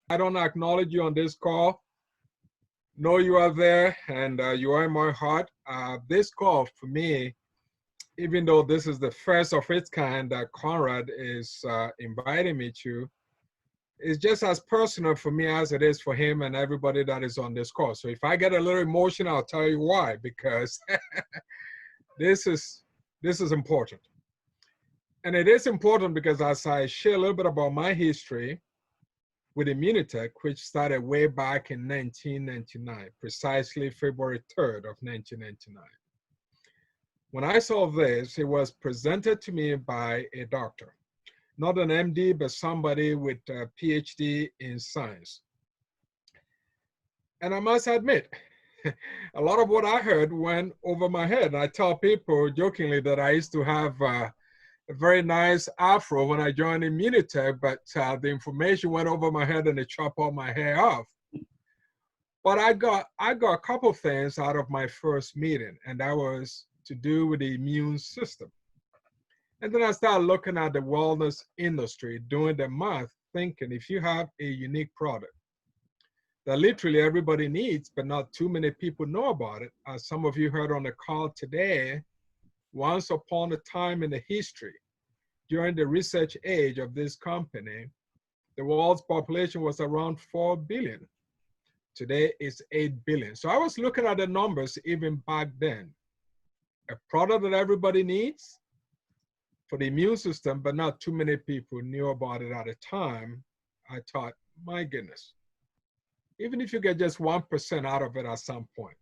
I don't acknowledge you on this call. Know you are there, and you are in my heart. This call for me, even though this is the first of its kind that Conrad is inviting me to, is just as personal for me as it is for him and everybody that is on this call. So if I get a little emotional, I'll tell you why, because this is important. And it is important because as I share a little bit about my history with Immunotech, which started way back in 1999, precisely February 3rd of 1999. When I saw this, it was presented to me by a doctor, not an MD, but somebody with a PhD in science. And I must admit, a lot of what I heard went over my head. I tell people jokingly that I used to have a very nice afro when I joined Immunotech, but the information went over my head and it chopped all my hair off. But I got a couple things out of my first meeting, and that was to do with the immune system. And then I started looking at the wellness industry, doing the math, thinking if you have a unique product that literally everybody needs, but not too many people know about it, as some of you heard on the call today, once upon a time in the history, during the research age of this company, the world's population was around 4 billion. Today it's 8 billion. So I was looking at the numbers even back then. A product that everybody needs for the immune system, but not too many people knew about it at the time. I thought, my goodness, even if you get just 1% out of it at some point.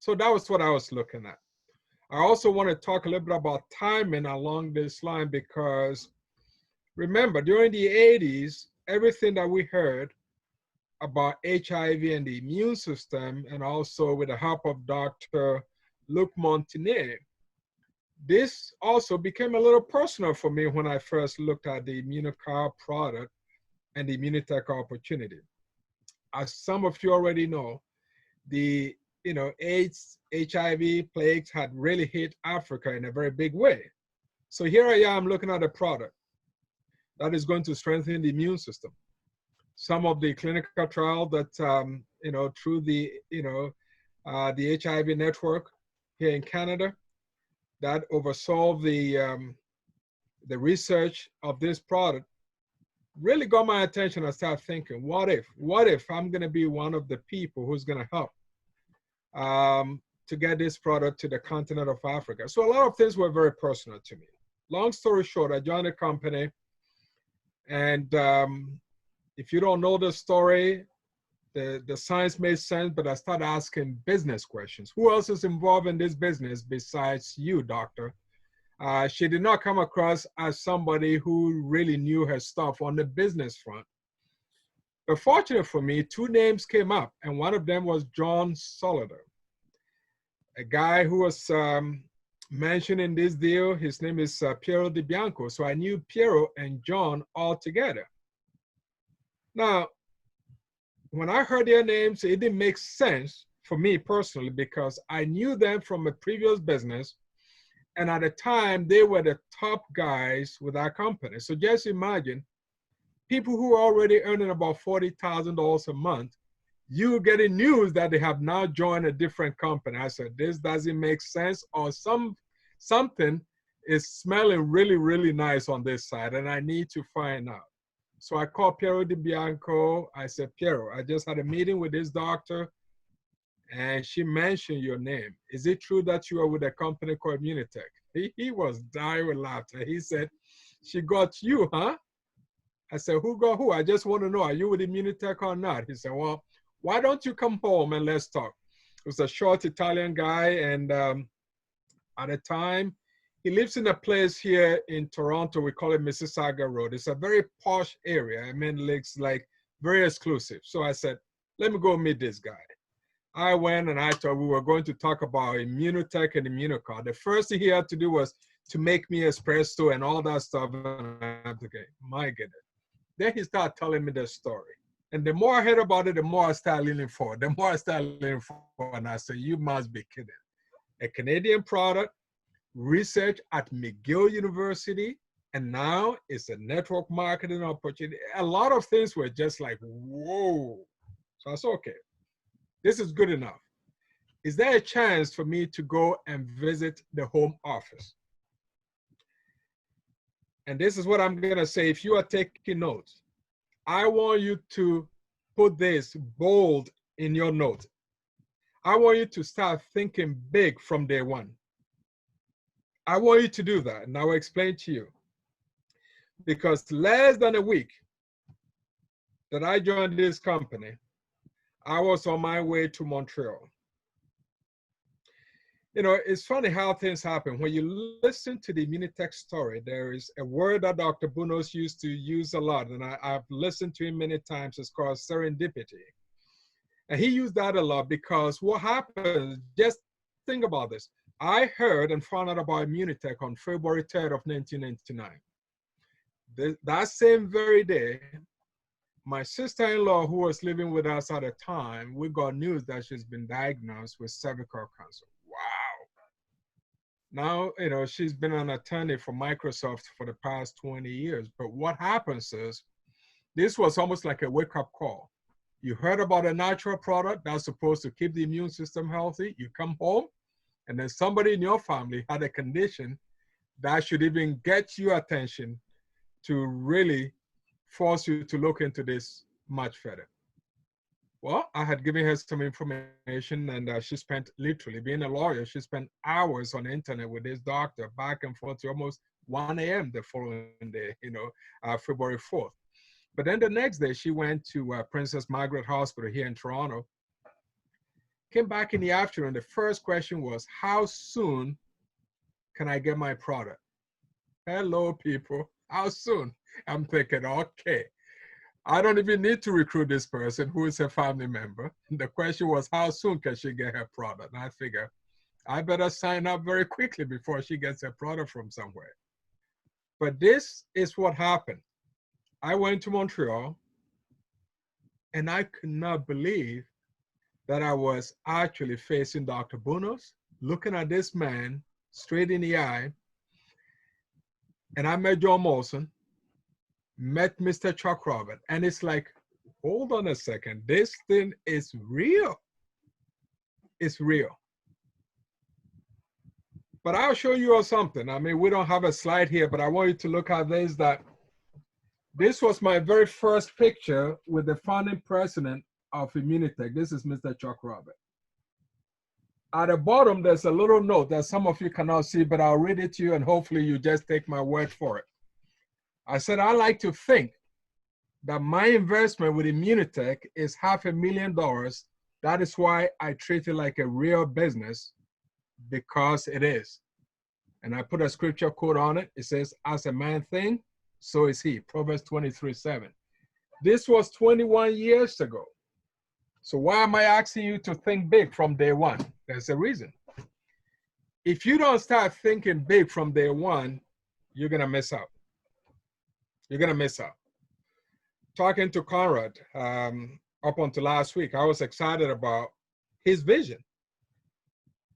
So that was what I was looking at. I also want to talk a little bit about timing along this line, because remember, during the 80s, everything that we heard about HIV and the immune system, and also with the help of Dr. Luc Montagnier, this also became a little personal for me when I first looked at the Immunocar product and the Immunotech opportunity. As some of you already know, the AIDS, HIV, plagues had really hit Africa in a very big way. So here I am looking at a product that is going to strengthen the immune system. Some of the clinical trial that, through the HIV network here in Canada, that oversaw the research of this product really got my attention. I started thinking, what if I'm going to be one of the people who's going to help to get this product to the continent of Africa? So a lot of things were very personal to me. Long story short, I joined the company, and if you don't know the story, the science made sense, but I started asking business questions. Who else is involved in this business besides you, doctor? She did not come across as somebody who really knew her stuff on the business front. But fortunately for me, two names came up, and one of them was John Solider, a guy who was mentioned in this deal. His name is Piero Di Bianco. So I knew Piero and John all together. Now, when I heard their names, it didn't make sense for me personally, because I knew them from a previous business. And at the time, they were the top guys with our company. So just imagine people who are already earning about $40,000 a month, you getting news that they have now joined a different company. I said, this doesn't make sense, or something is smelling really, really nice on this side, and I need to find out. So I called Piero Di Bianco. I said, Piero, I just had a meeting with this doctor, and she mentioned your name. Is it true that you are with a company called Immunotech? He was dying with laughter. He said, she got you, huh? I said, who got who? I just want to know, are you with Immunotech or not? He said, well, why don't you come home and let's talk? It was a short Italian guy, and at the time, he lives in a place here in Toronto. We call it Mississauga Road. It's a very posh area. I mean, it's like very exclusive. So I said, let me go meet this guy. I went, and I thought we were going to talk about Immunotech and Immunocar. The first thing he had to do was to make me espresso and all that stuff. And I'm thinking, my goodness. Then he started telling me the story. And the more I heard about it, the more I started leaning forward. The more I started leaning forward, and I said, you must be kidding. A Canadian product, research at McGill University, And now it's a network marketing opportunity. A lot of things were just like, whoa. So I said, okay, this is good enough. Is there a chance for me to go and visit the home office? And this is what I'm going to say. If you are taking notes, I want you to put this bold in your notes. I want you to start thinking big from day one. I want you to do that, and I will explain to you. Because less than a week that I joined this company, I was on my way to Montreal. You know, it's funny how things happen. When you listen to the Immunitech story, there is a word that Dr. Bunos used to use a lot, and I've listened to him many times. It's called serendipity. And he used that a lot because what happens, just think about this. I heard and found out about Immunitech on February 3rd of 1999. That same very day, my sister-in-law, who was living with us at the time, we got news that she's been diagnosed with cervical cancer. Wow. Now, you know, she's been an attorney for Microsoft for the past 20 years. But what happens is, this was almost like a wake-up call. You heard about a natural product that's supposed to keep the immune system healthy. You come home, and then somebody in your family had a condition that should even get your attention to really force you to look into this much further. Well, I had given her some information, and she spent, literally, being a lawyer, she spent hours on the internet with this doctor, back and forth to almost 1 a.m. the following day, you know, February 4th. But then the next day, she went to Princess Margaret Hospital here in Toronto, came back in the afternoon. The first question was, how soon can I get my product? Hello, people. How soon? I'm thinking, okay, I don't even need to recruit this person who is a family member. The question was, how soon can she get her product? And I figure, I better sign up very quickly before she gets her product from somewhere. But this is what happened. I went to Montreal, and I could not believe that I was actually facing Dr. Bunos, looking at this man straight in the eye. And I met John Molson, met Mr. Chuck Robert, and it's like, hold on a second, this thing is real. It's real. But I'll show you all something. I mean, we don't have a slide here, but I want you to look at this, that this was my very first picture with the founding president of Immunitech. This is Mr. Chuck Robert. At the bottom, there's a little note that some of you cannot see, but I'll read it to you, and hopefully you just take my word for it. I said, I like to think that my investment with Immunitech is $500,000. That is why I treat it like a real business, because it is. And I put a scripture quote on it. It says, as a man think, so is he. Proverbs 23:7. This was 21 years ago. So why am I asking you to think big from day one? There's a reason. If you don't start thinking big from day one, you're going to miss out. You're going to miss out. Talking to Conrad up until last week, I was excited about his vision.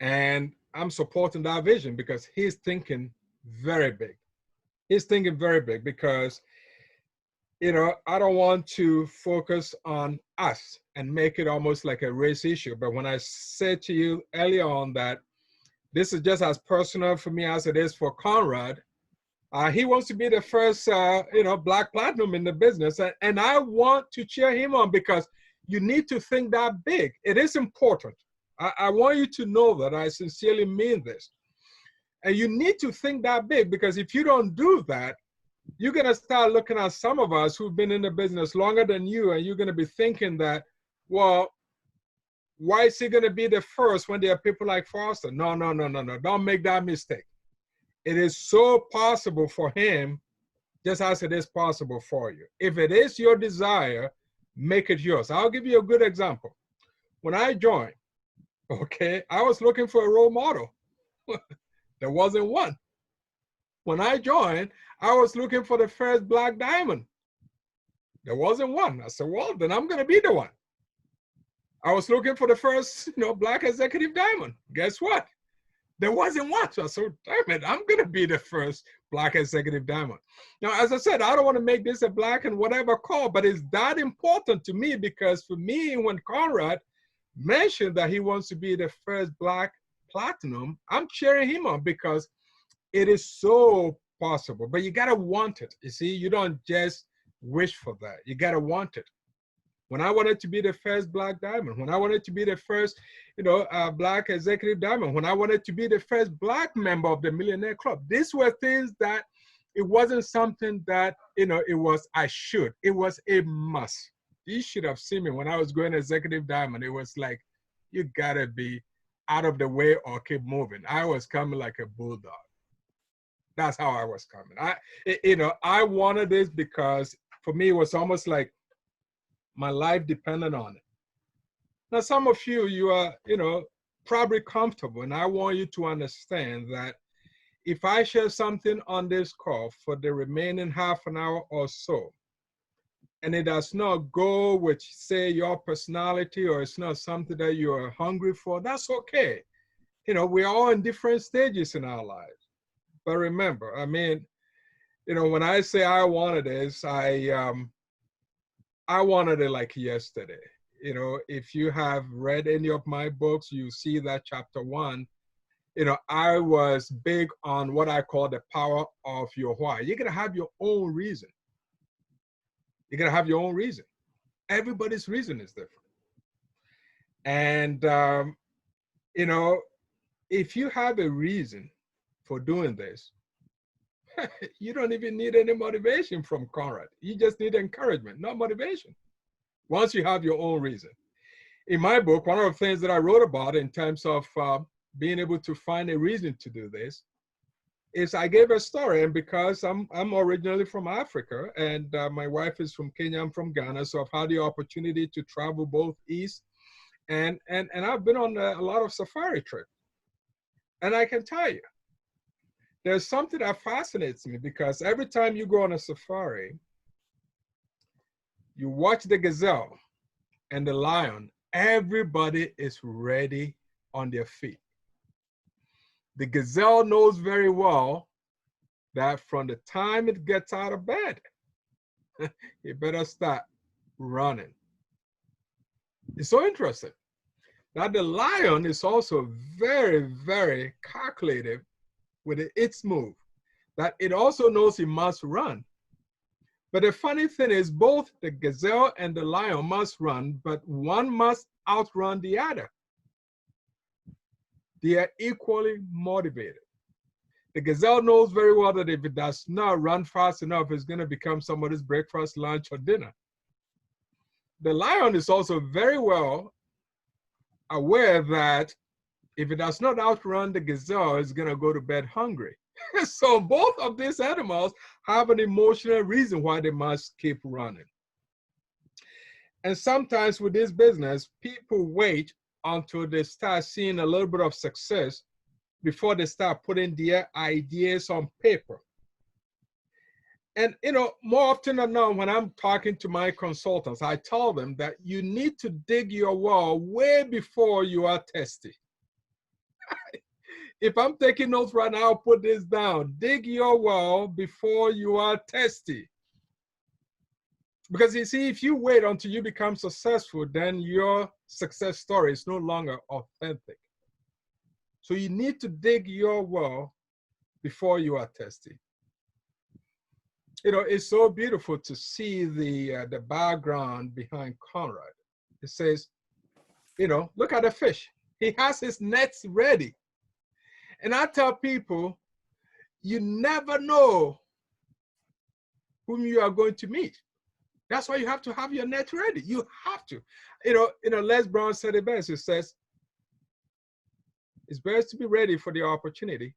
And I'm supporting that vision because he's thinking very big. He's thinking very big because, you know, I don't want to focus on us and make it almost like a race issue. But when I said to you earlier on that this is just as personal for me as it is for Conrad, he wants to be the first, Black platinum in the business. And I want to cheer him on because you need to think that big. It is important. I want you to know that I sincerely mean this. And you need to think that big because if you don't do that, you're going to start looking at some of us who've been in the business longer than you, and you're going to be thinking that, well, why is he going to be the first when there are people like Foster? No. Don't make that mistake. It is so possible for him, just as it is possible for you. If it is your desire, make it yours. I'll give you a good example. When I joined, okay, I was looking for a role model. There wasn't one. When I joined, I was looking for the first Black diamond. There wasn't one. I said, well, then I'm going to be the one. I was looking for the first, Black executive diamond. Guess what? There wasn't one. So I said, damn it, I'm going to be the first Black executive diamond. Now, as I said, I don't want to make this a Black and whatever call, but it's that important to me because for me, when Conrad mentioned that he wants to be the first Black platinum, I'm cheering him on because it is so possible, but you got to want it. You see, you don't just wish for that. You got to want it. When I wanted to be the first Black diamond, when I wanted to be the first, Black executive diamond, when I wanted to be the first Black member of the Millionaire Club, these were things that it wasn't something that, it was I should. It was a must. You should have seen me when I was going executive diamond. It was like, you got to be out of the way or keep moving. I was coming like a bulldog. That's how I was coming. I wanted this because for me, it was almost like my life depended on it. Now, some of you are, probably comfortable, and I want you to understand that if I share something on this call for the remaining half an hour or so, and it does not go with, say, your personality, or it's not something that you are hungry for, that's okay. We're all in different stages in our lives. But remember, when I say I wanted this, I wanted it like yesterday. If you have read any of my books, you see that chapter 1, I was big on what I call the power of your why. You're going to have your own reason. You're going to have your own reason. Everybody's reason is different. And, if you have a reason for doing this, you don't even need any motivation from Conrad. You just need encouragement, not motivation. Once you have your own reason. In my book, one of the things that I wrote about in terms of being able to find a reason to do this is I gave a story. And because I'm originally from Africa and my wife is from Kenya, I'm from Ghana. So I've had the opportunity to travel both east and I've been on a lot of safari trips. And I can tell you, there's something that fascinates me because every time you go on a safari, you watch the gazelle and the lion, everybody is ready on their feet. The gazelle knows very well that from the time it gets out of bed, it better start running. It's so interesting. Now the lion is also very, very calculative with its move, that it also knows it must run. But the funny thing is both the gazelle and the lion must run, but one must outrun the other. They are equally motivated. The gazelle knows very well that if it does not run fast enough, it's going to become somebody's breakfast, lunch, or dinner. The lion is also very well aware that if it does not outrun the gazelle, it's going to go to bed hungry. So both of these animals have an emotional reason why they must keep running. And sometimes with this business, people wait until they start seeing a little bit of success before they start putting their ideas on paper. And, more often than not, when I'm talking to my consultants, I tell them that you need to dig your well way before you are testy. If I'm taking notes right now, I'll put this down. Dig your well before you are testy. Because you see, if you wait until you become successful, then your success story is no longer authentic. So you need to dig your well before you are testy. It's so beautiful to see the background behind Conrad. It says, look at the fish. He has his nets ready. And I tell people, you never know whom you are going to meet. That's why you have to have your net ready. You have to. Les Brown said it best. It says, it's best to be ready for the opportunity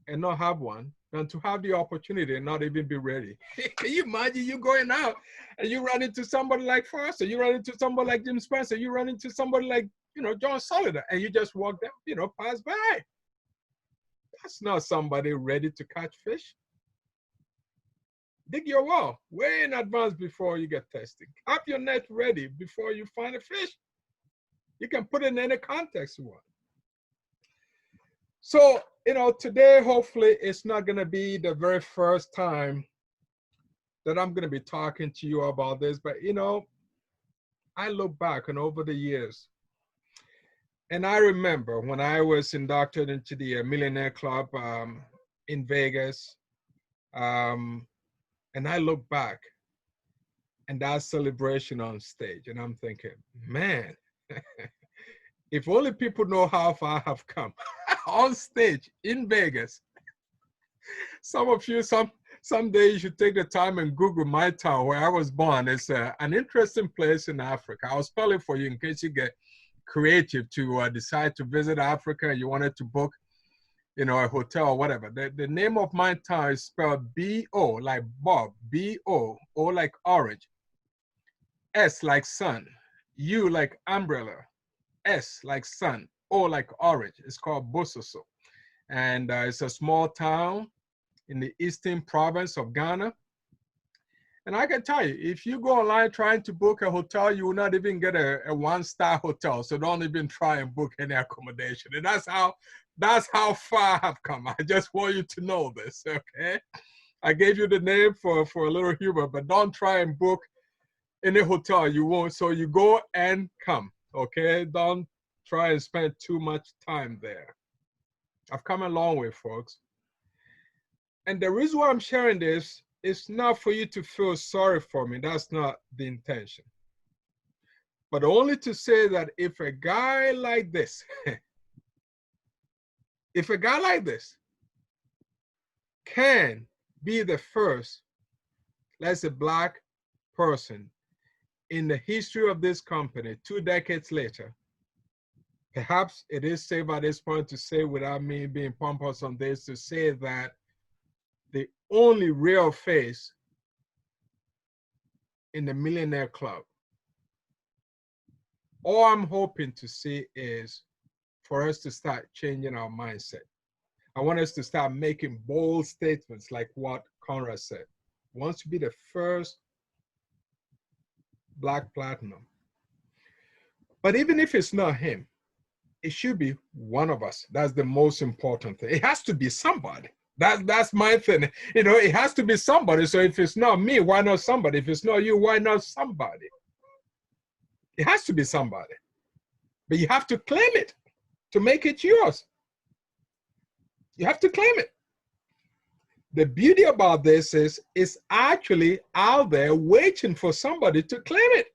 and not have one than to have the opportunity and not even be ready. Can you imagine you going out and you run into somebody like Foster, you run into somebody like Jim Spencer, you run into somebody like, John Solider, and you just walk them, pass by. That's not somebody ready to catch fish. Dig your well way in advance before you get tested. Have your net ready before you find a fish. You can put it in any context you want. So, today, hopefully, it's not going to be the very first time that I'm going to be talking to you about this. But, I look back and over the years, and I remember when I was inducted into the Millionaire Club in Vegas, and I look back and that celebration on stage, and I'm thinking, man, if only people know how far I have come on stage in Vegas. Some of you, someday you should take the time and Google my town where I was born. It's an interesting place in Africa. I'll spell it for you in case you get creative to decide to visit Africa and you wanted to book, a hotel or whatever. The name of my town is spelled B-O, like Bob, B-O, O like orange, S like sun, U like umbrella, S like sun, O like orange. It's called Bososo. And it's a small town in the eastern province of Ghana. And I can tell you, if you go online trying to book a hotel, you will not even get a one-star hotel. So don't even try and book any accommodation. And that's how far I've come. I just want you to know this, okay? I gave you the name for a little humor, but don't try and book any hotel you won't. So you go and come, okay? Don't try and spend too much time there. I've come a long way, folks. And the reason why I'm sharing this is not for you to feel sorry for me. That's not the intention. But only to say that if a guy like this, if a guy like this can be the first, let's say, Black person in the history of this company 2 decades later, perhaps it is safe at this point to say, without me being pompous on this, to say that the only real face in the Millionaire Club, all I'm hoping to see is for us to start changing our mindset. I want us to start making bold statements like what Conrad said. Wants to be the first Black platinum. But even if it's not him, it should be one of us. That's the most important thing. It has to be somebody. That's my thing. It has to be somebody. So if it's not me, why not somebody? If it's not you, why not somebody? It has to be somebody. But you have to claim it to make it yours. You have to claim it. The beauty about this is it's actually out there waiting for somebody to claim it.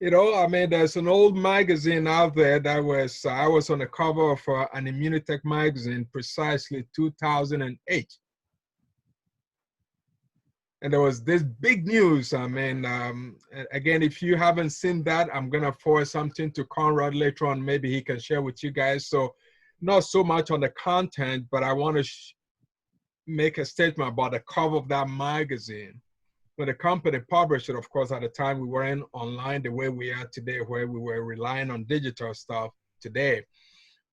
There's an old magazine out there that I was on the cover of an Immunitech magazine, precisely 2008. And there was this big news. Again, if you haven't seen that, I'm going to forward something to Conrad later on. Maybe he can share with you guys. So not so much on the content, but I want to make a statement about the cover of that magazine. When the company published it, of course, at the time we weren't online the way we are today, where we were relying on digital stuff today.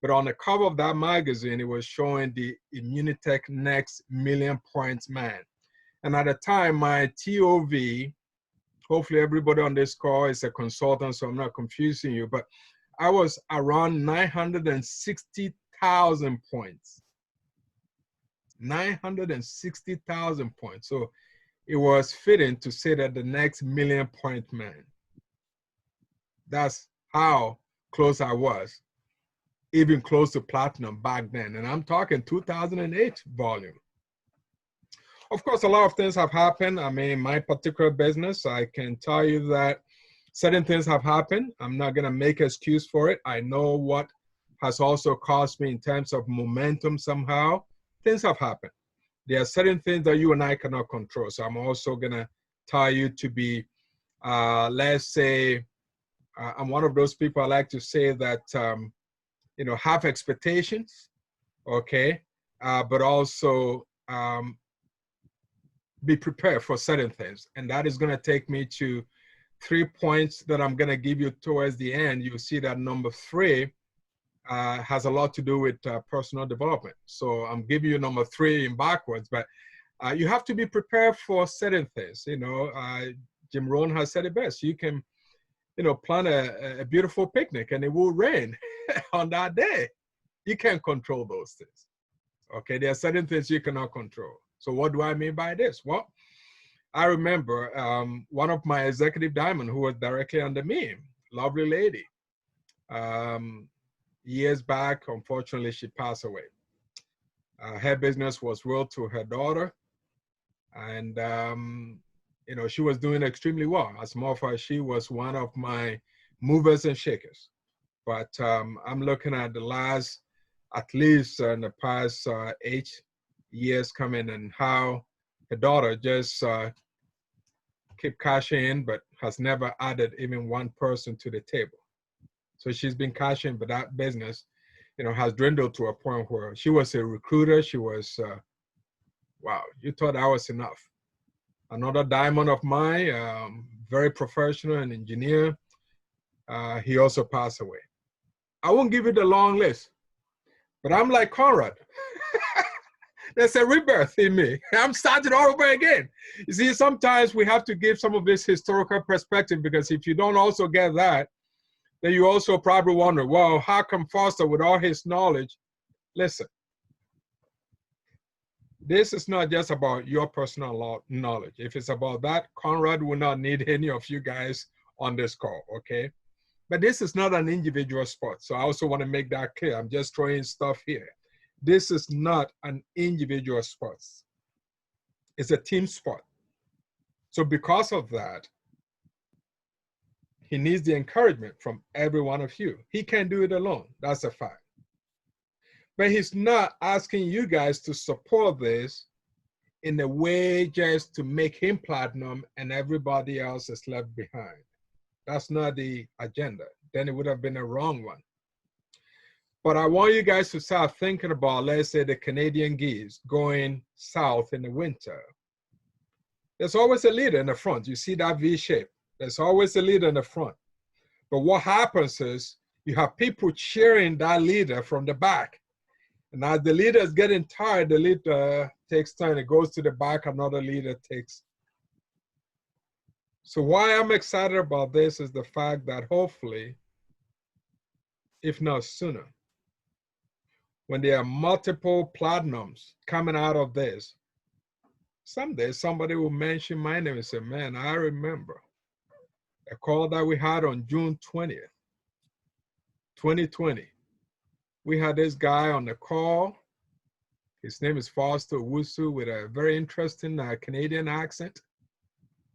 But on the cover of that magazine, it was showing the Immunitech Next Million Points Man. And at the time, my TOV, hopefully everybody on this call is a consultant, so I'm not confusing you, but I was around 960,000 points. 960,000 points. So it was fitting to say that the next million point man. That's how close I was, even close to platinum back then. And I'm talking 2008 volume. Of course, a lot of things have happened. My particular business, I can tell you that certain things have happened. I'm not going to make an excuse for it. I know what has also caused me in terms of momentum somehow. Things have happened. There are certain things that you and I cannot control. So I'm also going to tell you to be, let's say, I'm one of those people I like to say that, have expectations, okay, but also be prepared for certain things. And that is going to take me to 3 points that I'm going to give you towards the end. You'll see that number 3 has a lot to do with personal development. So I'm giving you number 3 in backwards, but you have to be prepared for certain things. Jim Rohn has said it best. You can plan a beautiful picnic and it will rain on that day. You can't control those things. Okay, there are certain things you cannot control. So what do I mean by this? Well, I remember one of my executive diamond who was directly under me, lovely lady. Years back, unfortunately, she passed away. Her business was willed to her daughter, and she was doing extremely well. As a matter of fact, she was one of my movers and shakers. But I'm looking at the last, at least in the past 8 years coming, and how her daughter just keep cashing in, but has never added even one person to the table. So she's been cashing, but that business, has dwindled to a point where she was a recruiter. She was, wow, you thought that was enough. Another diamond of mine, very professional and engineer, he also passed away. I won't give you the long list, but I'm like Conrad. There's a rebirth in me. I'm starting all over again. You see, sometimes we have to give some of this historical perspective, because if you don't also get that, then you also probably wonder, well, how come Foster, with all his knowledge? Listen, this is not just about your personal knowledge. If it's about that, Conrad will not need any of you guys on this call, okay? But this is not an individual sport. So I also want to make that clear. I'm just throwing stuff here. This is not an individual sport. It's a team sport. So because of that, he needs the encouragement from every one of you. He can't do it alone. That's a fact. But he's not asking you guys to support this in a way just to make him platinum and everybody else is left behind. That's not the agenda. Then it would have been a wrong one. But I want you guys to start thinking about, let's say, the Canadian geese going south in the winter. There's always a leader in the front. You see that V shape. There's always a leader in the front. But what happens is you have people cheering that leader from the back. And as the leader is getting tired, the leader takes turn. It goes to the back, another leader takes. So why I'm excited about this is the fact that hopefully, if not sooner, when there are multiple platinums coming out of this, someday somebody will mention my name and say, man, I remember a call that we had on June 20th, 2020. We had this guy on the call. His name is Foster Owusu, with a very interesting Canadian accent.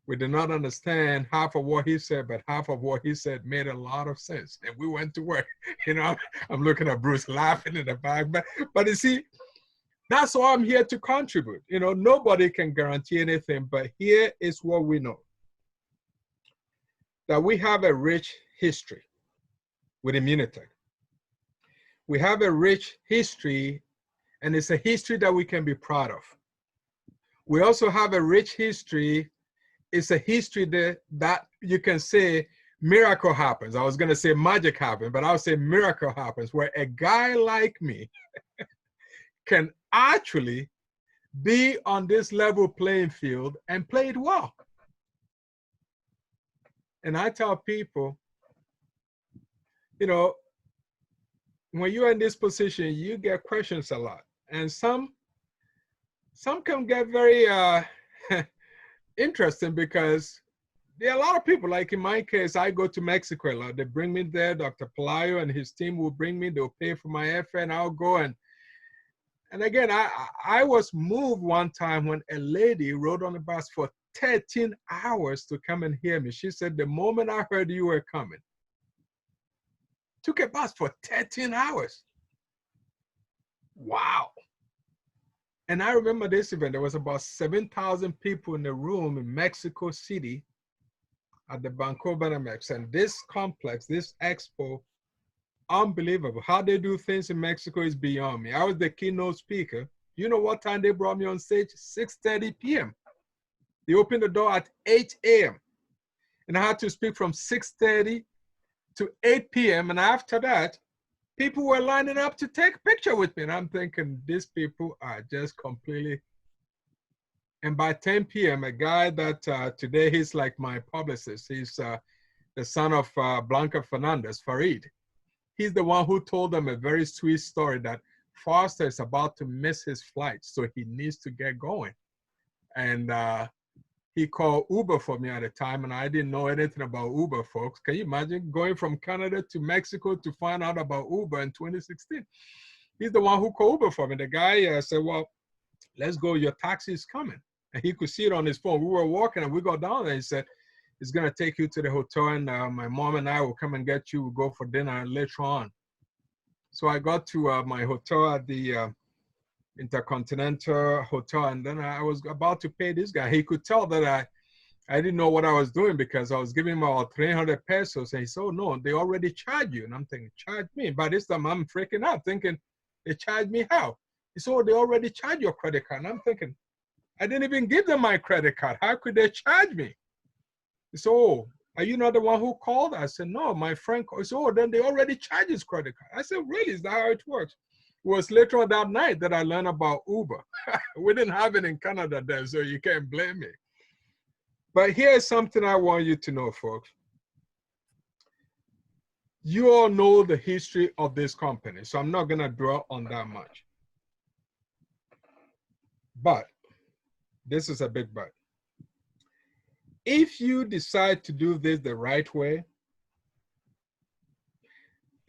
We did not understand half of what he said, but half of what he said made a lot of sense. And we went to work. I'm looking at Bruce laughing in the back. But you see, that's why I'm here to contribute. Nobody can guarantee anything, but here is what we know. That we have a rich history with Immunitech. We have a rich history, and it's a history that we can be proud of. We also have a rich history. It's a history that you can say miracle happens. I was going to say magic happens, but I'll say miracle happens, where a guy like me can actually be on this level playing field and play it well. And I tell people, when you're in this position, you get questions a lot. And some can get very interesting, because there are a lot of people, like in my case, I go to Mexico a lot. They bring me there. Dr. Pelayo and his team will bring me. They'll pay for my airfare, and I'll go. And again, I was moved one time when a lady rode on the bus for 13 hours to come and hear me. She said, the moment I heard you were coming, took a bus for 13 hours. Wow. And I remember this event. There was about 7,000 people in the room in Mexico City at the Banco Banamex. And this complex, this expo, unbelievable. How they do things in Mexico is beyond me. I was the keynote speaker. You know what time they brought me on stage? 6:30 p.m. They opened the door at 8 a.m. And I had to speak from 6:30 to 8 p.m. And after that, people were lining up to take a picture with me. And I'm thinking, these people are just completely. And by 10 p.m., a guy that today he's like my publicist. He's the son of Blanca Fernandez, Farid. He's the one who told them a very sweet story that Foster is about to miss his flight, so he needs to get going. And he called Uber for me at the time, and I didn't know anything about Uber, folks. Can you imagine going from Canada to Mexico to find out about Uber in 2016? He's the one who called Uber for me. The guy said, well, let's go, your taxi is coming. And he could see it on his phone. We were walking and we got down there. He said, it's going to take you to the hotel, and my mom and I will come and get you. We'll go for dinner later on. So I got to my hotel at the Intercontinental Hotel, and then I was about to pay this guy. He could tell that I didn't know what I was doing because I was giving him about 300 pesos. And he said, oh, no, they already charged you. And I'm thinking, charge me? By this time, I'm freaking out, thinking, they charged me how? He said, oh, they already charged your credit card. And I'm thinking, I didn't even give them my credit card. How could they charge me? He said, oh, are you not the one who called? I said, no, my friend called. He said, oh, then they already charged his credit card. I said, really? Is that how it works? It was later on that night that I learned about Uber. We didn't have it in Canada then, so you can't blame me. But here's something I want you to know, folks. You all know the history of this company, so I'm not going to dwell on that much. But this is a big but. If you decide to do this the right way,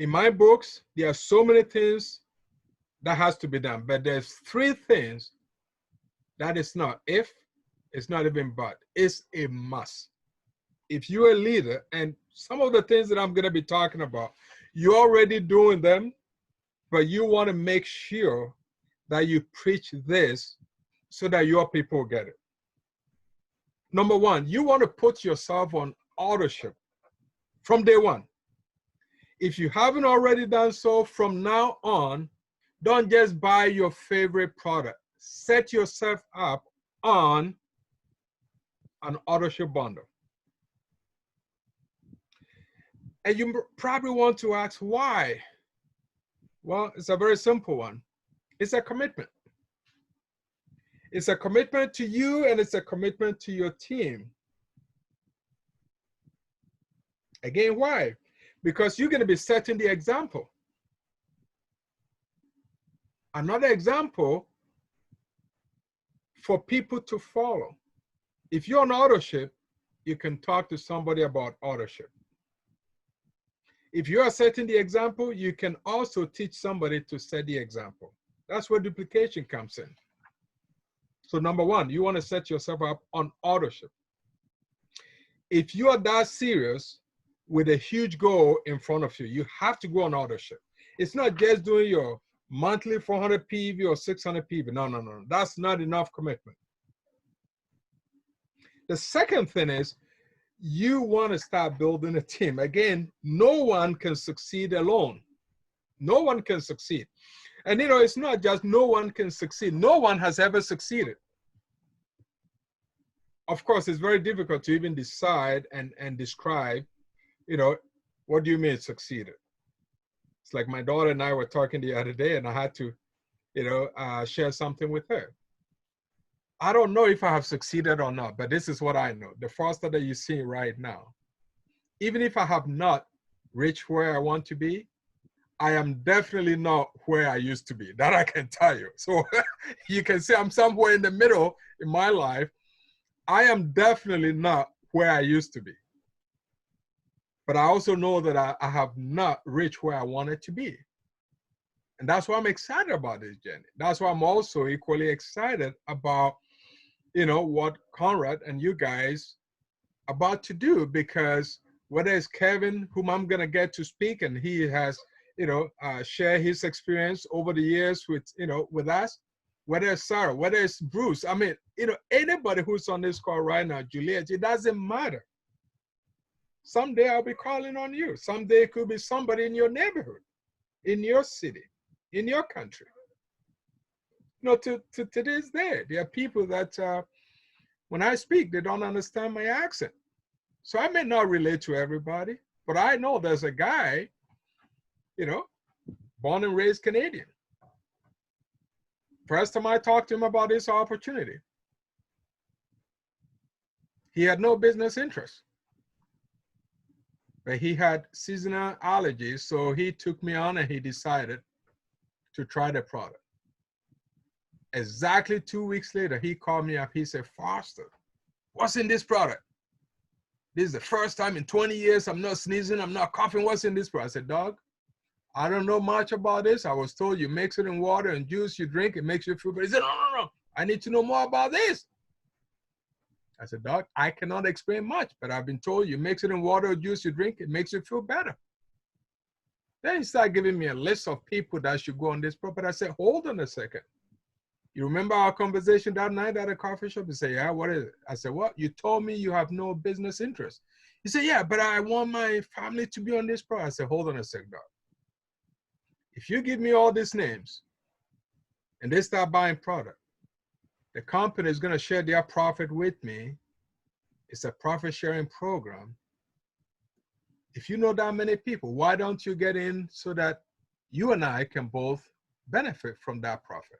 in my books, there are so many things that has to be done, but there's 3 things that is not if, it's not even but, it's a must. If you're a leader, and some of the things that I'm going to be talking about, you're already doing them, but you want to make sure that you preach this so that your people get it. Number 1, you want to put yourself on authorship from day one. If you haven't already done so, from now on, don't just buy your favorite product. Set yourself up on an authorship bundle. And you probably want to ask why. Well, it's a very simple one. It's a commitment. It's a commitment to you, and it's a commitment to your team. Again, why? Because you're going to be setting the example. Another example for people to follow. If you're on authorship, you can talk to somebody about authorship. If you are setting the example, you can also teach somebody to set the example. That's where duplication comes in. So number 1, you want to set yourself up on authorship. If you are that serious with a huge goal in front of you, you have to go on authorship. It's not just doing your monthly 400 PV or 600 PV. No. That's not enough commitment. The second thing is you want to start building a team. Again, no one can succeed alone. No one can succeed. And you know, it's not just no one can succeed. No one has ever succeeded. Of course, it's very difficult to even decide and describe, you know, what do you mean succeeded? It's like my daughter and I were talking the other day, and I had to, you know, share something with her. I don't know if I have succeeded or not, but this is what I know. The Foster that you see right now, even if I have not reached where I want to be, I am definitely not where I used to be. That I can tell you. So you can see I'm somewhere in the middle in my life. I am definitely not where I used to be. But I also know that I have not reached where I wanted to be. And that's why I'm excited about this journey. That's why I'm also equally excited about, you know, what Conrad and you guys are about to do, because whether it's Kevin, whom I'm going to get to speak, and he has, you know, share his experience over the years with, you know, with us, whether it's Sarah, whether it's Bruce, I mean, you know, anybody who's on this call right now, Juliet, it doesn't matter. Someday I'll be calling on you. Someday it could be somebody in your neighborhood, in your city, in your country. You know, to this day, there are people that when I speak, they don't understand my accent. So I may not relate to everybody, but I know there's a guy, you know, born and raised Canadian. First time I talked to him about this opportunity, he had no business interest. but he had seasonal allergies. So he took me on and he decided to try the product. Exactly 2 weeks later, he called me up. He said, Foster, what's in this product? This is the first time in 20 years I'm not sneezing, I'm not coughing. What's in this product? I said, dog, I don't know much about this. I was told you mix it in water and juice, you drink, it makes you feel better. He said, no. I need to know more about this. I said, dog, I cannot explain much, but I've been told you mix it in water or juice, you drink, it makes you feel better. Then he started giving me a list of people that should go on this product. But I said, hold on a second. You remember our conversation that night at a coffee shop? He said, yeah, what is it? I said, what? You told me you have no business interest. He said, yeah, but I want my family to be on this product. I said, hold on a second, dog. If you give me all these names and they start buying product, the company is going to share their profit with me. It's a profit sharing program. If you know that many people, why don't you get in so that you and I can both benefit from that profit?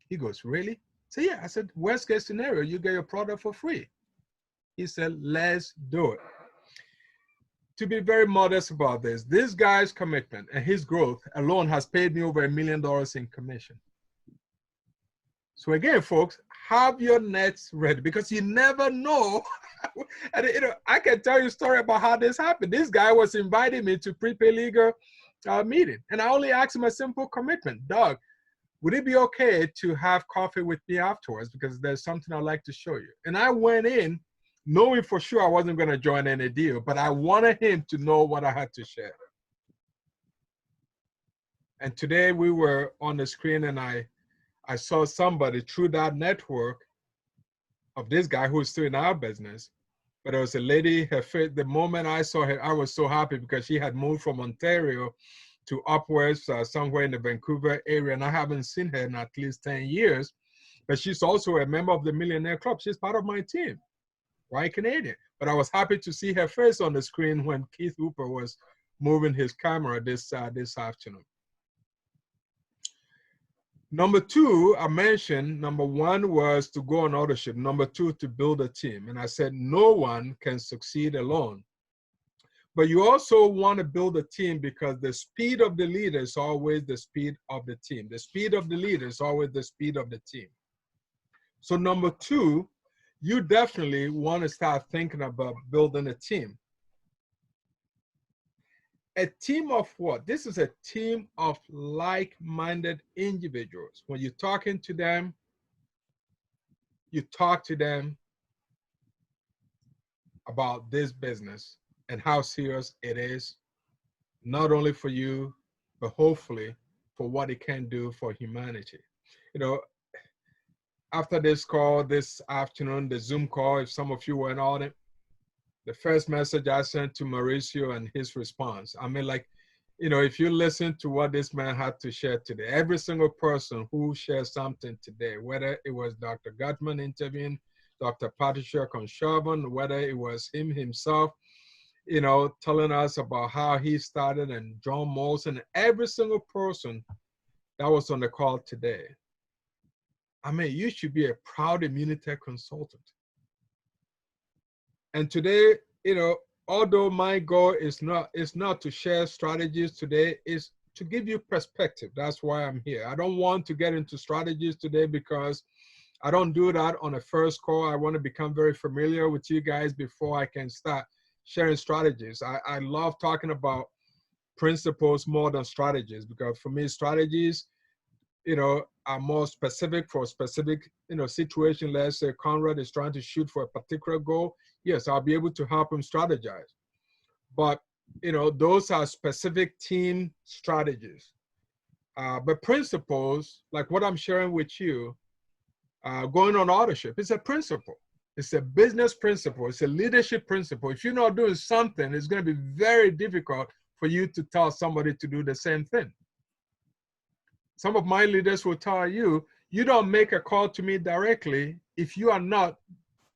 He goes, really? I said, yeah. I said, worst case scenario, you get your product for free. He said, let's do it. To be very modest about this guy's commitment and his growth alone has paid me over $1 million in commission. So again, folks, have your nets ready because you never know. And I can tell you a story about how this happened. This guy was inviting me to prepaid legal meeting, and I only asked him a simple commitment. Doug, would it be okay to have coffee with me afterwards? Because there's something I'd like to show you. And I went in knowing for sure I wasn't going to join any deal, but I wanted him to know what I had to share. And today we were on the screen and I saw somebody through that network of this guy who's still in our business. But there was a lady, the moment I saw her, I was so happy because she had moved from Ontario to upwards somewhere in the Vancouver area. And I haven't seen her in at least 10 years. But she's also a member of the Millionaire Club. She's part of my team, white Canadian. But I was happy to see her face on the screen when Keith Hooper was moving his camera this afternoon. Number two, I mentioned, number one was to go on authorship. Number two, to build a team. And I said, no one can succeed alone. But you also want to build a team because the speed of the leader is always the speed of the team. The speed of the leader is always the speed of the team. So number two, you definitely want to start thinking about building a team. A team of what? This is a team of like-minded individuals. When you're talking to them, you talk to them about this business and how serious it is, not only for you, but hopefully for what it can do for humanity. You know, after this call this afternoon, the Zoom call, if some of you weren't on it, the first message I sent to Mauricio and his response, I mean, like, you know, if you listen to what this man had to share today, every single person who shared something today, whether it was Dr. Gutman interviewing Dr. Patricia Conshovan, whether it was him himself, you know, telling us about how he started, and John Molson, every single person that was on the call today. I mean, you should be a proud Immunitech consultant. And today, you know, although my goal is not to share strategies today, is to give you perspective. That's why I'm here. I don't want to get into strategies today because I don't do that on a first call. I want to become very familiar with you guys before I can start sharing strategies. I love talking about principles more than strategies, because for me, strategies, you know, are more specific for a specific, you know, situation. Let's say Conrad is trying to shoot for a particular goal. Yes, I'll be able to help him strategize. But, you know, those are specific team strategies. But principles, like what I'm sharing with you, going on authorship, it's a principle. It's a business principle. It's a leadership principle. If you're not doing something, it's going to be very difficult for you to tell somebody to do the same thing. Some of my leaders will tell you, you don't make a call to me directly if you are not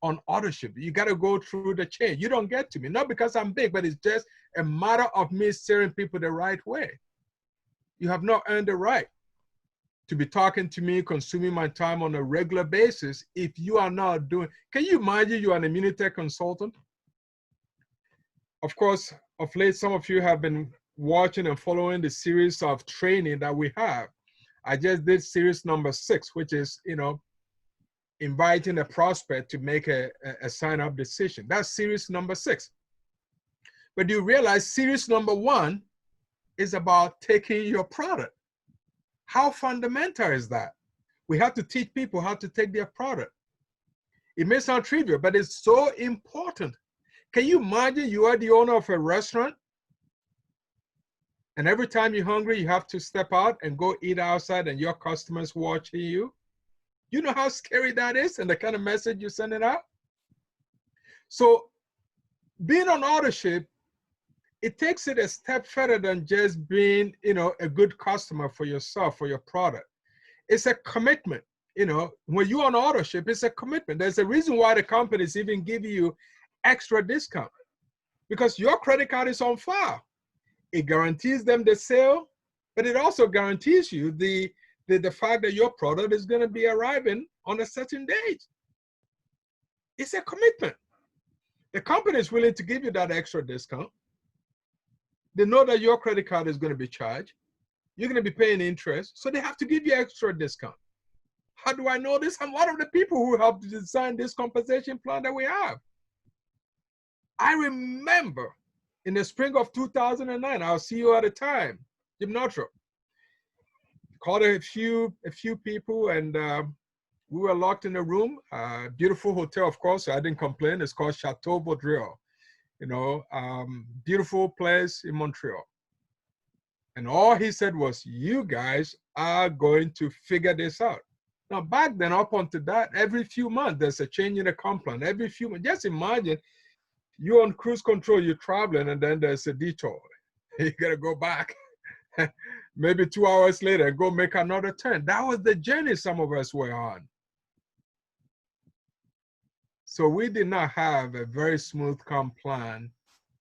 on authorship. You got to go through the chain. You don't get to me, not because I'm big, but it's just a matter of me steering people the right way. You have not earned the right to be talking to me, consuming my time on a regular basis if you are not doing. Can you imagine you are an Immunitech consultant Of course, of late, some of you have been watching and following the series of training that we have. I just did series number 6, which is, inviting a prospect to make a sign-up decision. That's series number 6. But you realize series number 1 is about taking your product. How fundamental is that? We have to teach people how to take their product. It may sound trivial, but it's so important. Can you imagine you are the owner of a restaurant, and every time you're hungry, you have to step out and go eat outside and your customers watching you? You know how scary that is and the kind of message you're sending out? So being on authorship, it takes it a step further than just being, a good customer for yourself, for your product. It's a commitment. When you're on authorship, it's a commitment. There's a reason why the companies even give you extra discount, because your credit card is on file. It guarantees them the sale, but it also guarantees you the fact that your product is going to be arriving on a certain date. It's a commitment. The company is willing to give you that extra discount. They know that your credit card is going to be charged. You're going to be paying interest, so they have to give you extra discount. How do I know this? I'm one of the people who helped to design this compensation plan that we have. I remember in the spring of 2009, our CEO at the time, Jim Northrop, called a few people, and we were locked in a room. Beautiful hotel, of course, so I didn't complain. It's called Chateau Baudrillard, beautiful place in Montreal. And all he said was, you guys are going to figure this out. Now, back then, up until that, every few months, there's a change in the comp plan. Every few months, just imagine you're on cruise control, you're traveling, and then there's a detour. You got to go back. Maybe 2 hours later, go make another turn. That was the journey some of us were on. So we did not have a very smooth comp plan.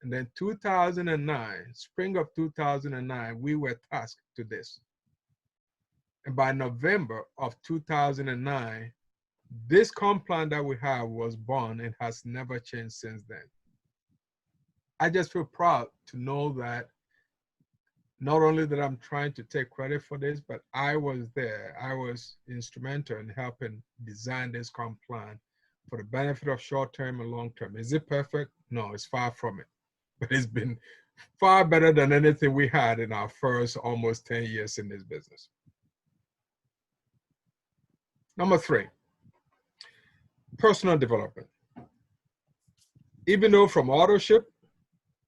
And then 2009, spring of 2009, we were tasked to this. And by November of 2009, this comp plan that we have was born and has never changed since then. I just feel proud to know that not only that I'm trying to take credit for this, but I was there. I was instrumental in helping design this comp plan for the benefit of short-term and long-term. Is it perfect? No, it's far from it. But it's been far better than anything we had in our first almost 10 years in this business. Number 3, personal development. Even though from authorship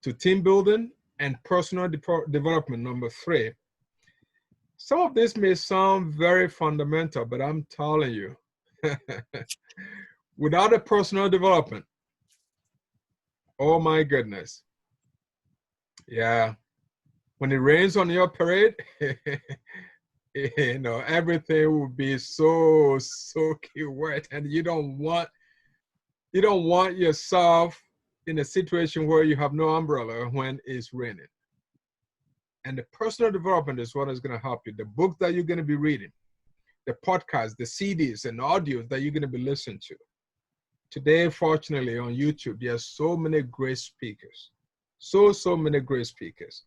to team building and personal development, number 3, some of this may sound very fundamental, but I'm telling you, without a personal development, oh my goodness. Yeah, when it rains on your parade, everything will be so soaky wet, and you don't want yourself in a situation where you have no umbrella when it's raining. And the personal development is what is going to help you. The books that you're going to be reading, the podcasts, the CDs and audios that you're going to be listening to. Today, fortunately, on YouTube, there are so many great speakers. So many great speakers.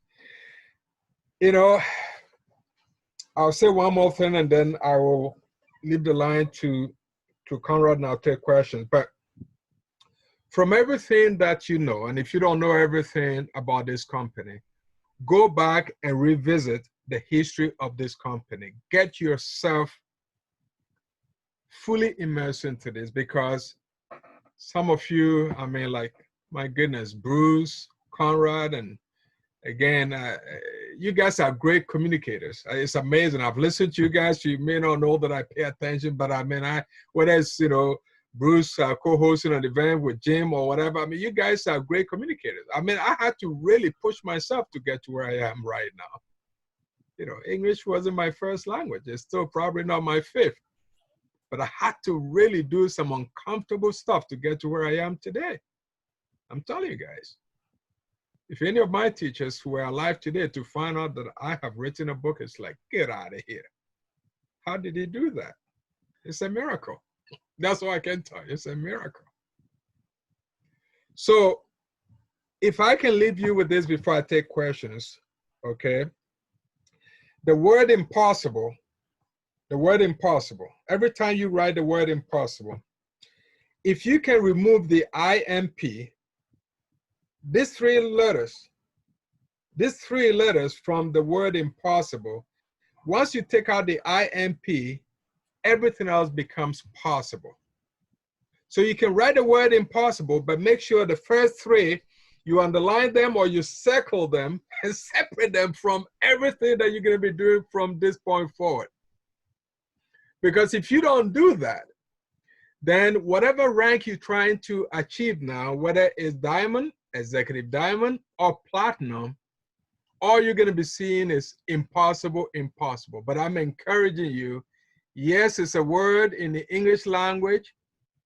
I'll say one more thing and then I will leave the line to Conrad and I'll take questions. But from everything that you know, and if you don't know everything about this company, go back and revisit the history of this company. Get yourself fully immersed into this, because some of you, my goodness, Bruce, Conrad, and again, you guys are great communicators. It's amazing. I've listened to you guys. You may not know that I pay attention, but whether it's, Bruce co-hosting an event with Jim or whatever, you guys are great communicators. I had to really push myself to get to where I am right now. English wasn't my first language. It's still probably not my 5th. But I had to really do some uncomfortable stuff to get to where I am today. I'm telling you guys. If any of my teachers who are alive today to find out that I have written a book, it's like, get out of here. How did he do that? It's a miracle. That's all I can tell you. It's a miracle. So If I can leave you with this before I take questions, okay? The word impossible, every time you write the word impossible, if you can remove the IMP, these three letters from the word impossible, once you take out the IMP, everything else becomes possible. So you can write the word impossible, but make sure the first three, you underline them or you circle them and separate them from everything that you're going to be doing from this point forward. Because if you don't do that, then whatever rank you're trying to achieve now, whether it's diamond, executive diamond, or platinum, all you're going to be seeing is impossible, impossible. But I'm encouraging you, yes, it's a word in the English language,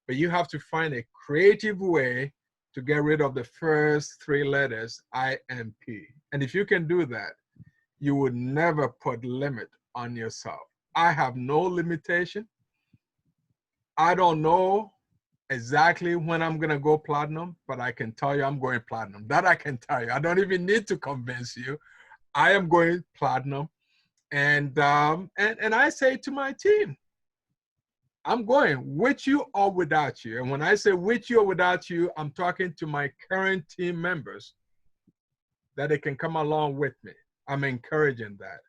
but you have to find a creative way to get rid of the first three letters, IMP. And if you can do that, you would never put limit on yourself. I have no limitation. I don't know exactly when I'm going to go platinum, but I can tell you I'm going platinum. That I can tell you. I don't even need to convince you. I am going platinum. And I say to my team, I'm going with you or without you. And when I say with you or without you, I'm talking to my current team members that they can come along with me. I'm encouraging that.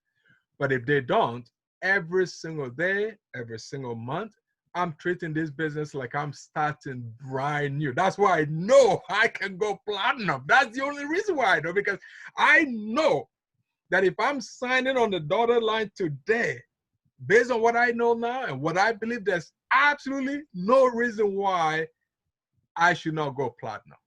But if they don't, every single day, every single month, I'm treating this business like I'm starting brand new. That's why I know I can go platinum. That's the only reason why I know, because I know that if I'm signing on the dotted line today, based on what I know now and what I believe, there's absolutely no reason why I should not go platinum.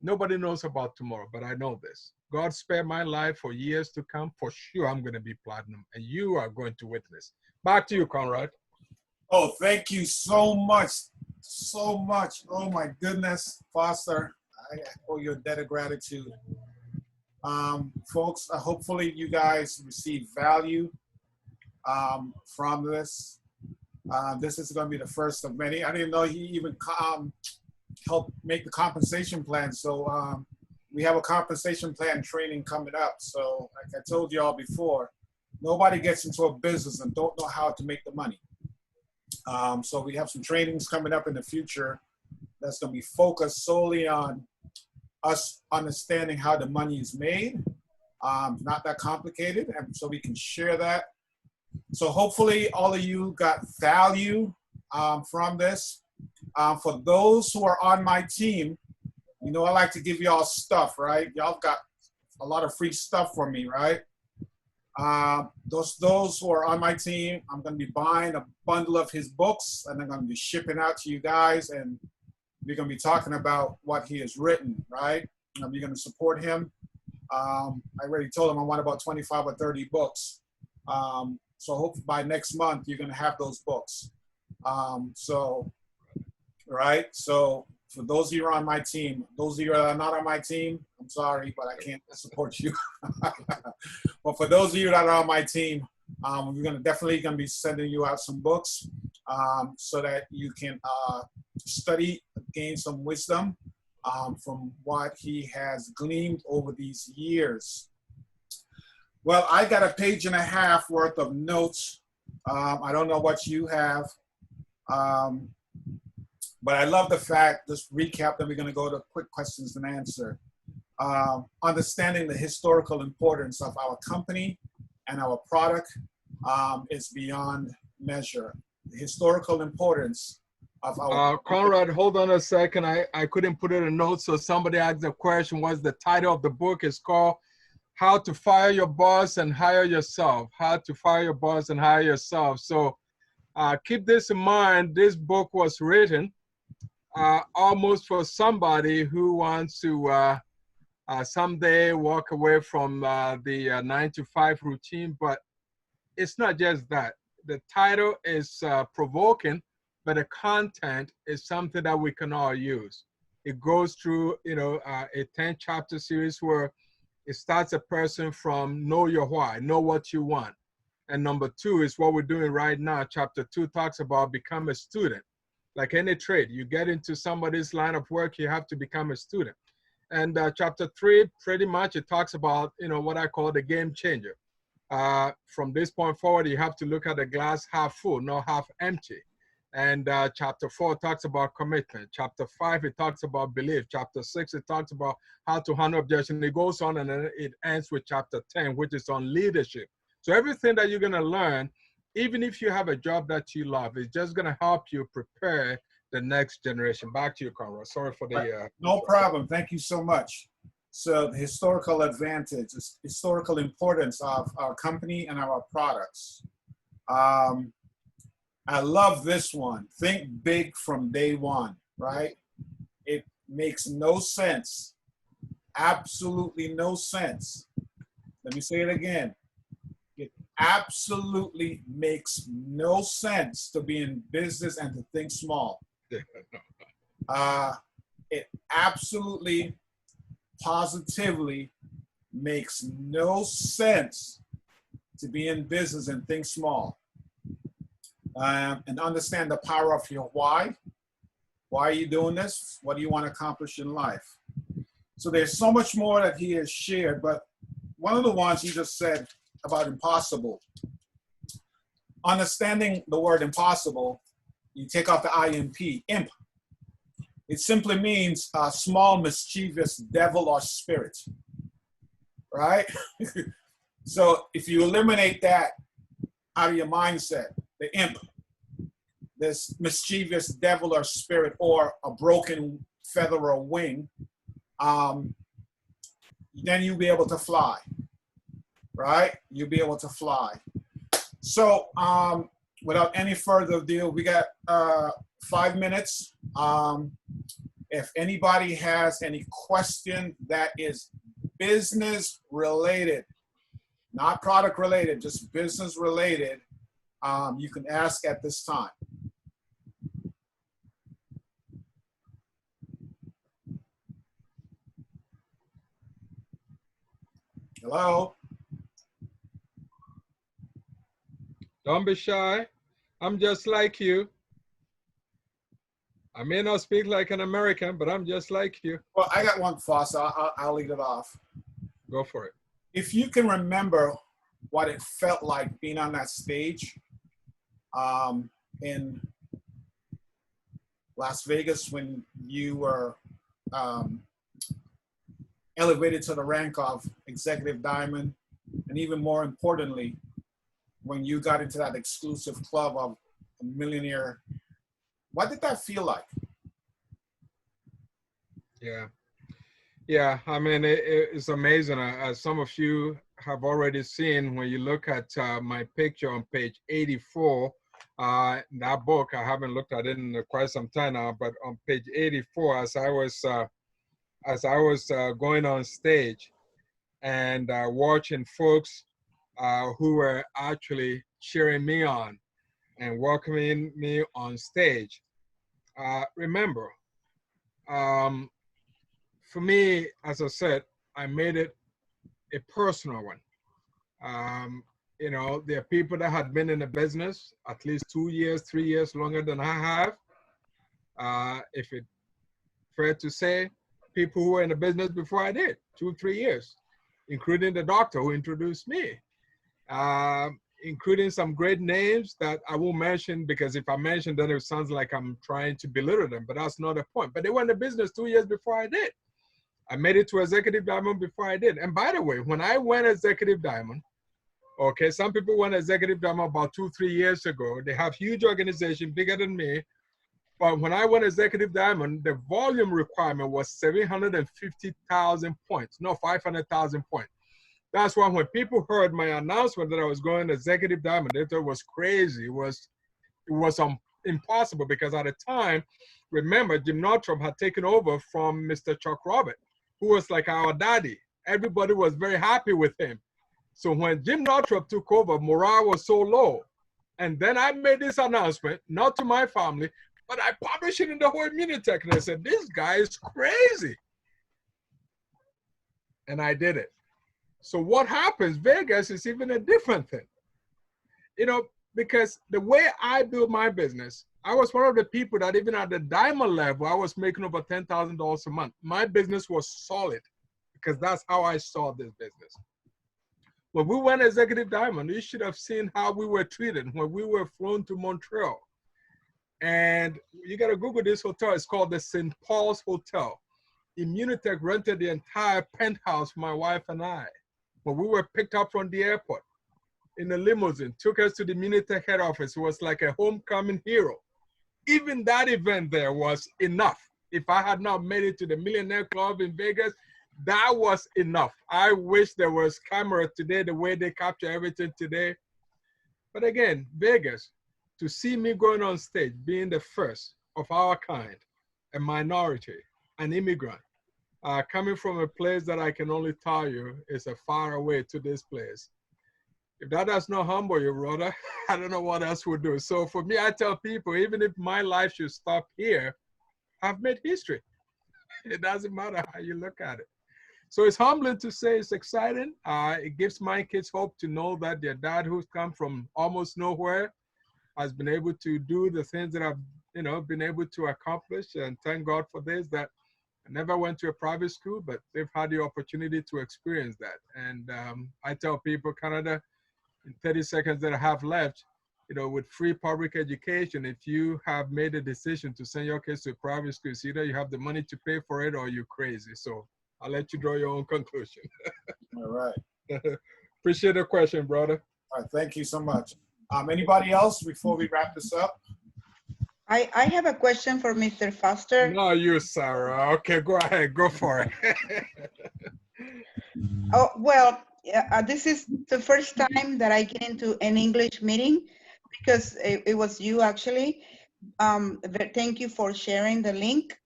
Nobody knows about tomorrow, but I know this. God spared my life for years to come. For sure, I'm going to be platinum, and you are going to witness. Back to you, Conrad. Oh, thank you so much. So much. Oh, my goodness, Foster. I owe you a debt of gratitude. Folks, hopefully you guys receive value from this. This is going to be the first of many. I didn't know he even helped make the compensation plan. So we have a compensation plan training coming up. So like I told y'all before, nobody gets into a business and don't know how to make the money. So we have some trainings coming up in the future that's going to be focused solely on us understanding how the money is made. Not that complicated, and so we can share that. So hopefully all of you got value from this. For those who are on my team, you know I like to give y'all stuff, right? Y'all got a lot of free stuff from me, right? Those who are on my team, I'm going to be buying a bundle of his books, and I'm going to be shipping out to you guys, and we're going to be talking about what he has written, right? And we're going to support him. I already told him I want about 25 or 30 books. So hopefully by next month, you're going to have those books. Right? So for those of you who are on my team, those of you that are not on my team, I'm sorry, but I can't support you. But for those of you that are on my team, we're definitely going to be sending you out some books so that you can study, gain some wisdom from what he has gleaned over these years. Well, I got a page and a half worth of notes. I don't know what you have. But I love the fact, just recap, then we're going to go to quick questions and answer. Understanding the historical importance of our company and our product is beyond measure. The historical importance of our Conrad, hold on a second. I couldn't put it in notes, so somebody asked the question. What's the title of the book? Is called How to Fire Your Boss and Hire Yourself. How to Fire Your Boss and Hire Yourself. So keep this in mind. This book was written almost for somebody who wants to someday walk away from the 9-to-5 routine, but it's not just that. The title is provoking, but the content is something that we can all use. It goes through, a 10-chapter series where it starts a person from know your why, know what you want. And number 2 is what we're doing right now. Chapter 2 talks about become a student. Like any trade, you get into somebody's line of work, you have to become a student. And chapter 3, pretty much it talks about, what I call the game changer. From this point forward, you have to look at the glass half full, not half empty. And chapter 4 talks about commitment. Chapter 5, it talks about belief. Chapter 6, it talks about how to handle objection. It goes on and then it ends with chapter 10, which is on leadership. So everything that you're going to learn, even if you have a job that you love, is just going to help you prepare the next generation. Back to you, Conrad. Sorry for the... No problem. Thank you so much. So the historical advantage, historical importance of our company and our products. I love this one. Think big from day one, right? It makes no sense. Absolutely no sense. Let me say it again. It absolutely makes no sense to be in business and to think small. It absolutely, positively makes no sense to be in business and think small. And understand the power of your why. Why are you doing this? What do you want to accomplish in life? So there's so much more that he has shared, but one of the ones he just said about impossible. Understanding the word impossible, you take off the IMP, imp. It simply means a small, mischievous devil or spirit, right? So if you eliminate that out of your mindset, the imp, this mischievous devil or spirit, or a broken feather or wing, then you'll be able to fly, right? You'll be able to fly. So without any further ado, we got 5 minutes. If anybody has any question that is business related, not product related, just business related, you can ask at this time. Hello? Don't be shy. I'm just like you. I may not speak like an American, but I'm just like you. Well, I got one, Foster. I'll lead it off. Go for it. If you can remember what it felt like being on that stage in Las Vegas when you were elevated to the rank of Executive Diamond, and even more importantly, when you got into that exclusive club of a millionaire, what did that feel like? Yeah. I mean, it's amazing. As some of you have already seen, when you look at my picture on page 84, that book, I haven't looked at it in quite some time now, but on page 84, as I was going on stage and watching folks who were actually cheering me on and welcoming me on stage. Remember, for me, as I said, I made it a personal one. There are people that had been in the business at least 2 years, 3 years longer than I have. If it's fair to say, people who were in the business before I did, 2, 3 years, including the doctor who introduced me, including some great names that I won't mention, because if I mention them, it sounds like I'm trying to belittle them, but that's not the point. But they were in the business 2 years before I did. I made it to Executive Diamond before I did. And by the way, when I went Executive Diamond, okay, some people went Executive Diamond about 2, 3 years ago. They have huge organization, bigger than me. But when I went Executive Diamond, the volume requirement was 750,000 points, no, 500,000 points. That's why when people heard my announcement that I was going Executive Diamond, they thought it was crazy. It was impossible, because at the time, remember, Jim Northrop had taken over from Mr. Chuck Robert, who was like our daddy. Everybody was very happy with him. So when Jim Northrop took over, morale was so low. And then I made this announcement, not to my family, but I published it in the whole Immunitech, and I said, this guy is crazy. And I did it. So what happens, Vegas is even a different thing. because the way I built my business, I was one of the people that even at the diamond level, I was making over $10,000 a month. My business was solid because that's how I saw this business. When we went executive diamond, you should have seen how we were treated when we were flown to Montreal. And you got to Google this hotel. It's called the St. Paul's Hotel. Immunitech rented the entire penthouse for my wife and I. When we were picked up from the airport in a limousine, took us to the Immunitech head office. It was like a homecoming hero. Even that event there was enough. If I had not made it to the Millionaire Club in Vegas, that was enough. I wish there was camera today, the way they capture everything today. But again, Vegas, to see me going on stage, being the first of our kind, a minority, an immigrant, coming from a place that I can only tell you is a far away to this place. If that does not humble you, brother, I don't know what else would do. So for me, I tell people, even if my life should stop here, I've made history. It doesn't matter how you look at it. So it's humbling to say, it's exciting. It gives my kids hope to know that their dad, who's come from almost nowhere, has been able to do the things that I've, been able to accomplish. And thank God for this, that I never went to a private school, but they've had the opportunity to experience that. And I tell people, Canada, in 30 seconds that I have left, with free public education, if you have made a decision to send your kids to a private school, it's either you have the money to pay for it or you're crazy. So I'll let you draw your own conclusion. All right. Appreciate the question, brother. All right, thank you so much. Anybody else before we wrap this up? I have a question for Mr. Foster. No, you, Sarah. Okay, go ahead. Go for it. Oh, well, this is the first time that I get into an English meeting because it was you actually. Thank you for sharing the link.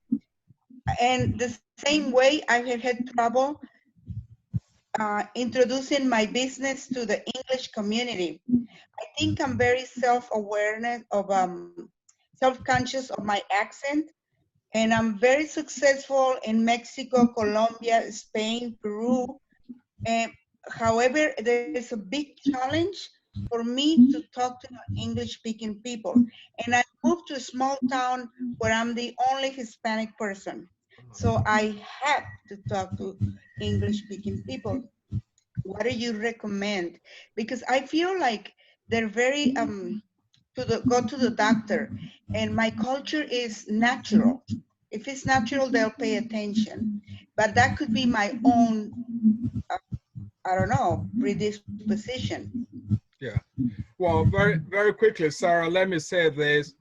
And the same way I have had trouble introducing my business to the English community. I think I'm very self-awareness of self-conscious of my accent, and I'm very successful in Mexico, Colombia, Spain, Peru. However, there is a big challenge for me to talk to English-speaking people. And I moved to a small town where I'm the only Hispanic person. So I have to talk to English-speaking people. What do you recommend? Because I feel like they're very go to the doctor, and my culture is natural. If it's natural, they'll pay attention. But that could be my own, I don't know, predisposition. Yeah. Well, very, very quickly, Sarah, let me say this.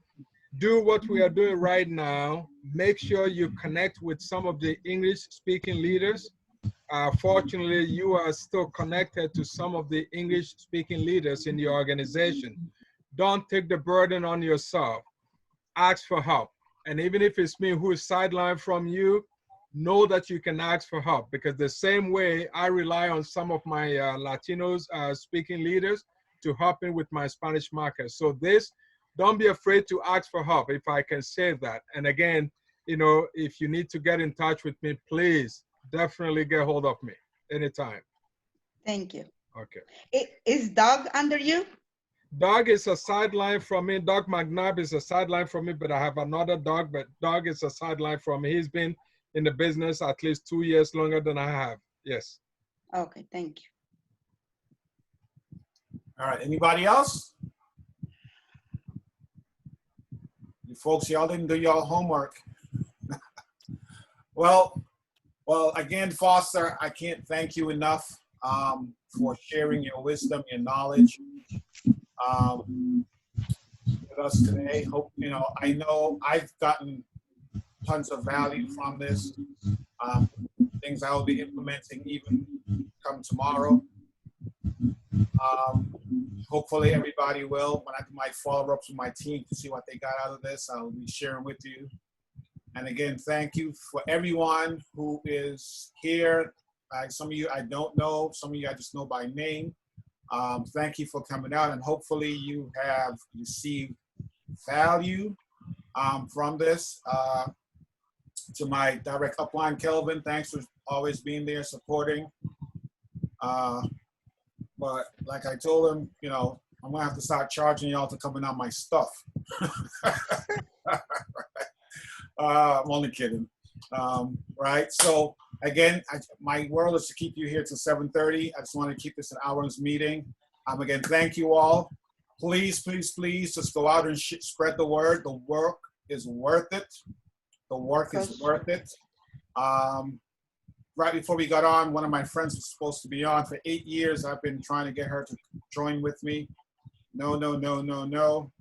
Do what we are doing right now. Make sure you connect with some of the English-speaking leaders. Fortunately, you are still connected to some of the English-speaking leaders in the organization. Don't take the burden on yourself. Ask for help. And even if it's me who is sidelined from you, know that you can ask for help, because the same way I rely on some of my Latinos speaking leaders to help me with my Spanish market. So don't be afraid to ask for help, if I can say that. And again, if you need to get in touch with me, please definitely get hold of me anytime. Thank you. Okay. Is Doug under you? Doug is a sideline from me. Doug McNabb is a sideline from me, but I have another Doug, but Doug is a sideline from me. He's been in the business at least 2 years longer than I have. Yes. Okay, thank you. All right, anybody else? You folks, y'all didn't do y'all homework. Well, again, Foster, I can't thank you enough for sharing your wisdom, your knowledge with us today. Hope, I know I've gotten tons of value from this. Things I will be implementing even come tomorrow. Hopefully everybody will. When I do my follow-ups with my team to see what they got out of this, I'll be sharing with you. And again, thank you for everyone who is here. Some of you I don't know, some of you I just know by name. Thank you for coming out, and hopefully you have received value from this. To my direct upline, Kelvin, thanks for always being there supporting. But like I told him, I'm gonna have to start charging y'all to come in on my stuff. I'm only kidding. Right? So again, my world is to keep you here till 7:30. I just want to keep this an hour's meeting. Again, thank you all. Please, please, please, just go out and spread the word. The work is worth it. The work is worth it. Right before we got on, one of my friends was supposed to be on for 8 years. I've been trying to get her to join with me. No, no, no, no, no.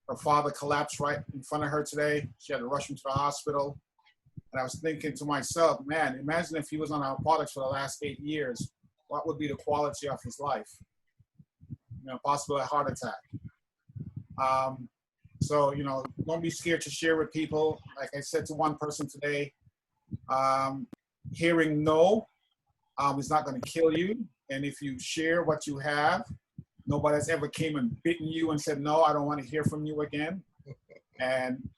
Her father collapsed right in front of her today. She had to rush him to the hospital. And I was thinking to myself, man, imagine if he was on narcotics for the last 8 years. What would be the quality of his life? You know, possibly a heart attack. So, you know, don't be scared to share with people. Like I said to one person today, hearing no is not going to kill you. And if you share what you have, nobody has ever came and bitten you and said, no, I don't want to hear from you again. And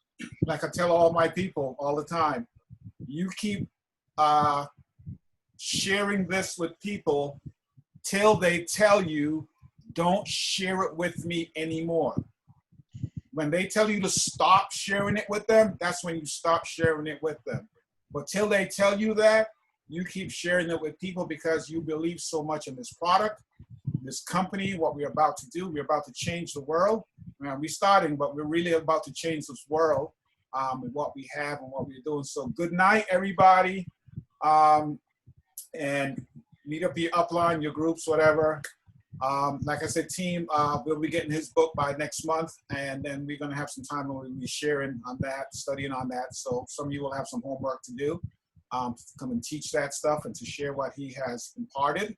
like I tell all my people all the time, you keep sharing this with people till they tell you, don't share it with me anymore. When they tell you to stop sharing it with them, that's when you stop sharing it with them. But till they tell you that, you keep sharing it with people because you believe so much in this product, this company, what we're about to do. We're about to change the world. We're starting, but we're really about to change this world with what we have and what we're doing. So good night, everybody. And meet up your upline, your groups, whatever. Like I said, team, we'll be getting his book by next month, and then we're going to have some time when we'll be sharing on that, studying on that. So some of you will have some homework to do, to come and teach that stuff and to share what he has imparted.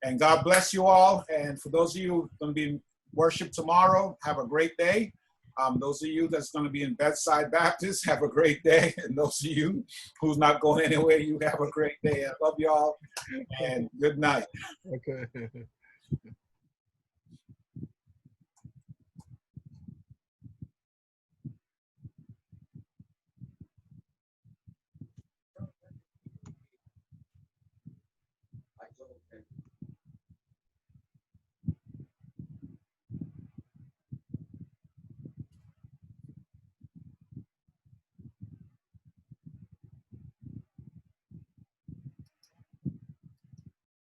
And God bless you all. And for those of you who are going to be in worship tomorrow, have a great day. Those of you that's going to be in Bedside Baptist, have a great day. And those of you who's not going anywhere, you have a great day. I love y'all, and good night. Okay.